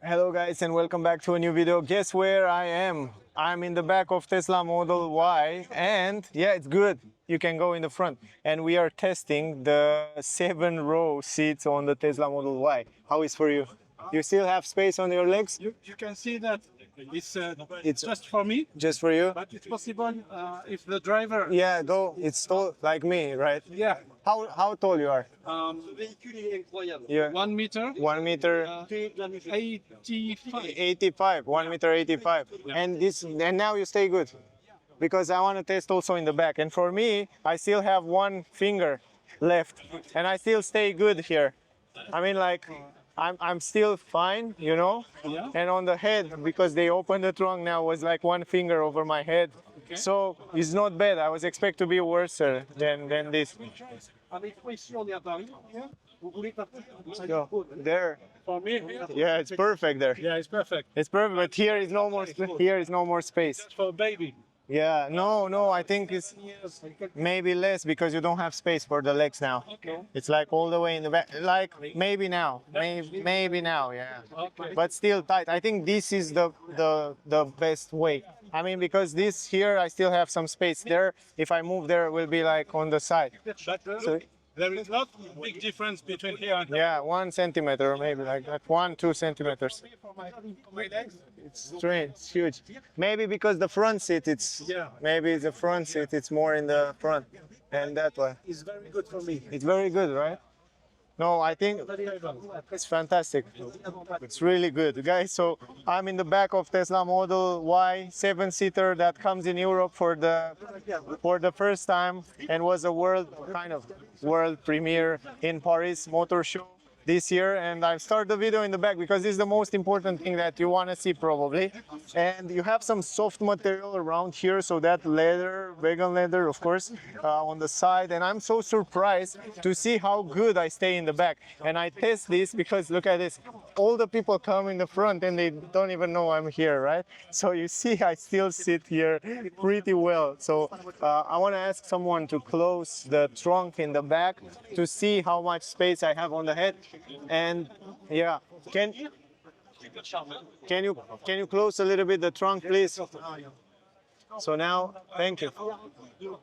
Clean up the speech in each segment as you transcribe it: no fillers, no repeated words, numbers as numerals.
Hello guys and welcome back to a new video. Guess where I am? I'm in the back of Tesla Model Y and yeah, it's good. You can go in the front and we are testing the 7-row seats on the Tesla Model Y. How is for you? You still have space on your legs? You can see that it's just for me, Just for you? but it's possible if the driver. Yeah, go. It's tall like me, right? Yeah. How tall you are? Yeah. 1 meter. 1 meter 85. 85, 1 meter 85. And now you stay good. Because I want to test also in the back. And for me, I still have one finger left and I still stay good here. I mean, like, I'm still fine, you know? Yeah. And on the head, because they opened the trunk now, was like one finger over my head. Okay. So it's not bad. I was expect to be worse than this. Go there. For me, Yeah, it's perfect there. yeah, it's perfect. It's perfect, but here is no more. Here is no more space. For baby. Yeah, no. I think it's maybe less because you don't have space for the legs now. Okay. It's like all the way in the back. Like maybe now, maybe now, yeah. Okay. But still tight. I think this is the best way. I mean, because this here, I still have some space there. If I move there, it will be like on the side. But So there is not big difference between here and yeah, 1 centimeter, maybe like that. 1-2 centimeters. for my legs. It's strange, it's huge. Maybe because the front seat, Yeah. maybe the front seat, it's more in the front, and that way. It's very good for me. It's very good, right? No, I think it's fantastic. It's really good, guys. So I'm in the back of Tesla Model Y 7-seater that comes in Europe for the first time and was a world premiere in Paris Motor Show this year. And I've started the video in the back because this is the most important thing that you want to see probably. And you have some soft material around here, so that leather, vegan leather, of course, on the side. And I'm so surprised to see how good I stay in the back. And I test this because look at this. All the people come in the front and they don't even know I'm here, right? So you see, I still sit here pretty well. So I want to ask someone to close the trunk in the back to see how much space I have on the head. And yeah, can you close a little bit the trunk, please? So now, thank you.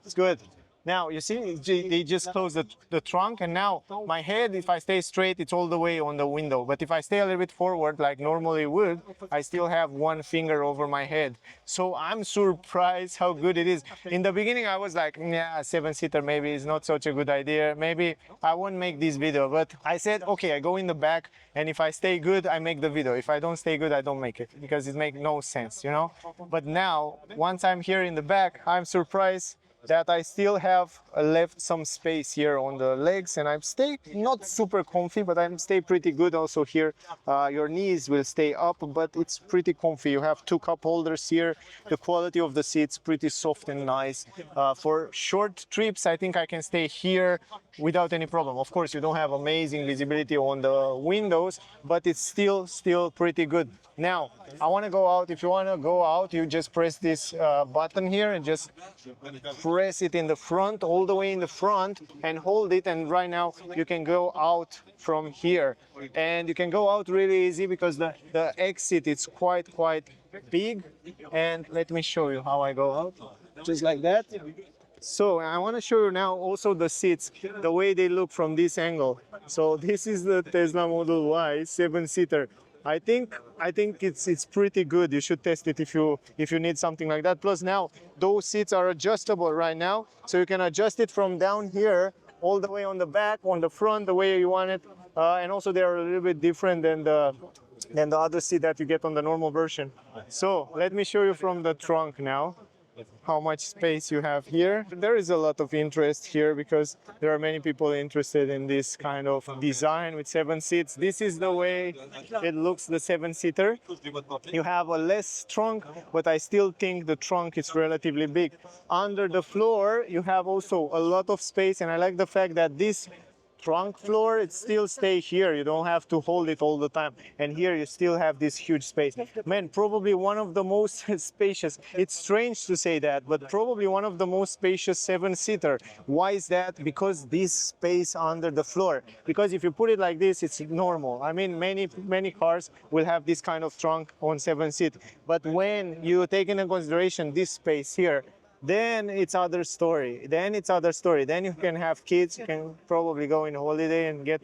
It's good. Now, you see, they just closed the trunk, and now my head, if I stay straight, it's all the way on the window. But if I stay a little bit forward, like normally would, I still have one finger over my head. So I'm surprised how good it is. In the beginning, I was like, yeah, 7-seater maybe is not such a good idea. Maybe I won't make this video. But I said, okay, I go in the back, and if I stay good, I make the video. If I don't stay good, I don't make it, because it makes no sense, you know? But now, once I'm here in the back, I'm surprised that I still have left some space here on the legs, and I'm stay not super comfy, but I'm stay pretty good also here. Your knees will stay up, but it's pretty comfy. You have 2 cup holders here. The quality of the seats pretty soft and nice. For short trips, I think I can stay here without any problem. Of course, you don't have amazing visibility on the windows, but it's still pretty good. Now, I want to go out. If you want to go out, you just press this button here and just press it in the front, all the way in the front, and hold it. And right now you can go out from here, and you can go out really easy because the exit is quite big. And let me show you how I go out, just like that. So I want to show you now also the seats, the way they look from this angle. So this is the Tesla Model Y 7-seater. I think it's pretty good. You should test it if you need something like that. Plus now those seats are adjustable right now, so you can adjust it from down here all the way on the back, on the front, the way you want it. And also they are a little bit different than the other seat that you get on the normal version. So let me show you from the trunk now how much space you have here. There is a lot of interest here because there are many people interested in this kind of design with 7 seats. This is the way it looks, the 7-seater. You have a less trunk, but I still think the trunk is relatively big. Under the floor, you have also a lot of space, and I like the fact that this trunk floor, it still stay here. You don't have to hold it all the time. And here you still have this huge space. Man, probably one of the most spacious. It's strange to say that, but probably one of the most spacious seven-seater. Why is that? Because this space under the floor. Because if you put it like this, it's normal. I mean, many cars will have this kind of trunk on 7-seat. But when you take into consideration this space here, then it's other story. Then you can have kids. You can probably go in holiday and get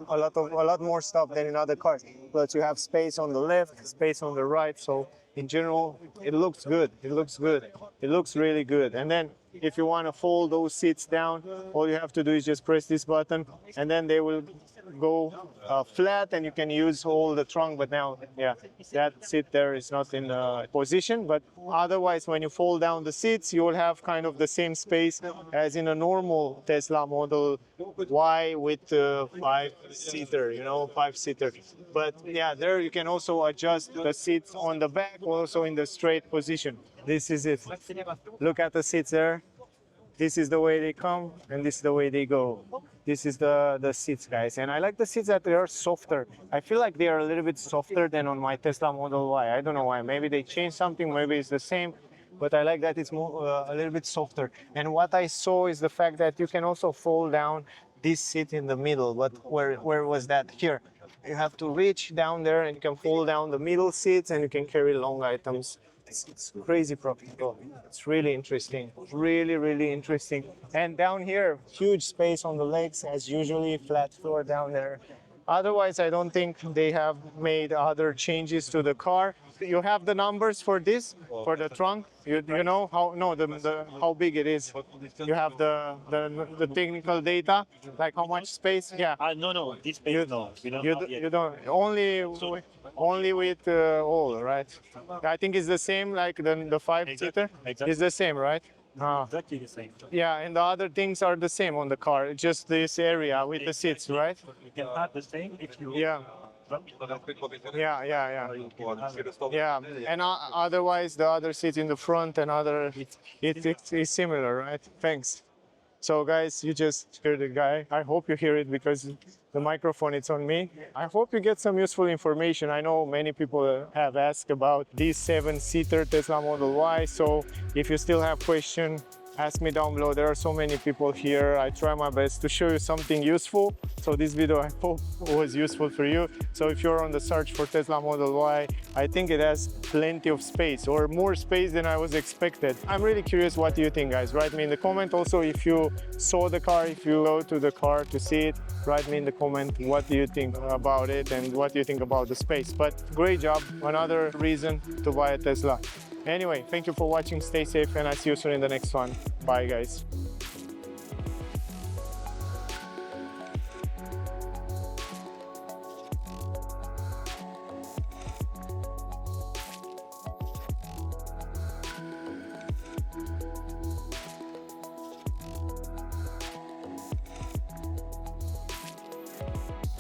a lot more stuff than in other cars. But you have space on the left, space on the right. So in general, it looks good. It looks good. It looks really good. And then if you want to fold those seats down, all you have to do is just press this button, and then they will go flat, and you can use all the trunk. But now, yeah, that seat there is not in position. But otherwise, when you fold down the seats, you will have kind of the same space as in a normal Tesla Model Y with 5-seater, 5-seater. But yeah, there you can also adjust the seats on the back, also in the straight position. This is it. Look at the seats there. This is the way they come, and this is the way they go. This is the seats, guys. And I like the seats that they are softer. I feel like they are a little bit softer than on my Tesla Model Y. I don't know why. Maybe they changed something. Maybe it's the same. But I like that it's more, a little bit softer. And what I saw is the fact that you can also fold down this seat in the middle. But where was that? Here. You have to reach down there, and you can fold down the middle seats, and you can carry long items. It's crazy practical. It's really interesting. Really interesting. And down here, huge space on the legs, as usually, flat floor down there. Otherwise, I don't think they have made other changes to the car. You have the numbers for this, for the trunk. You know how big it is. You have the technical data, like how much space. Yeah. No, this space, no. We don't have yet. You don't. Only with all, right? I think it's the same like the 5-seater. Exactly. It's the same, right? Exactly the same. Yeah, and the other things are the same on the car. Just this area with the seats, right? You can have the same if you. Yeah. Yeah, and otherwise the other seat in the front and other, it's similar, right? Thanks. So guys, you just hear the guy. I hope you hear it because the microphone is on me. I hope you get some useful information. I know many people have asked about this 7-seater Tesla Model Y. So if you still have questions, ask me down below. There are so many people here. I try my best to show you something useful. So this video, I hope, was useful for you. So if you're on the search for Tesla Model Y, I think it has plenty of space, or more space than I was expected. I'm really curious what you think, guys. Write me in the comment. Also, if you saw the car, if you go to the car to see it, write me in the comment what do you think about it and what do you think about the space. But great job. Another reason to buy a Tesla. Anyway, thank you for watching. Stay safe, and I'll see you soon in the next one. Bye, guys.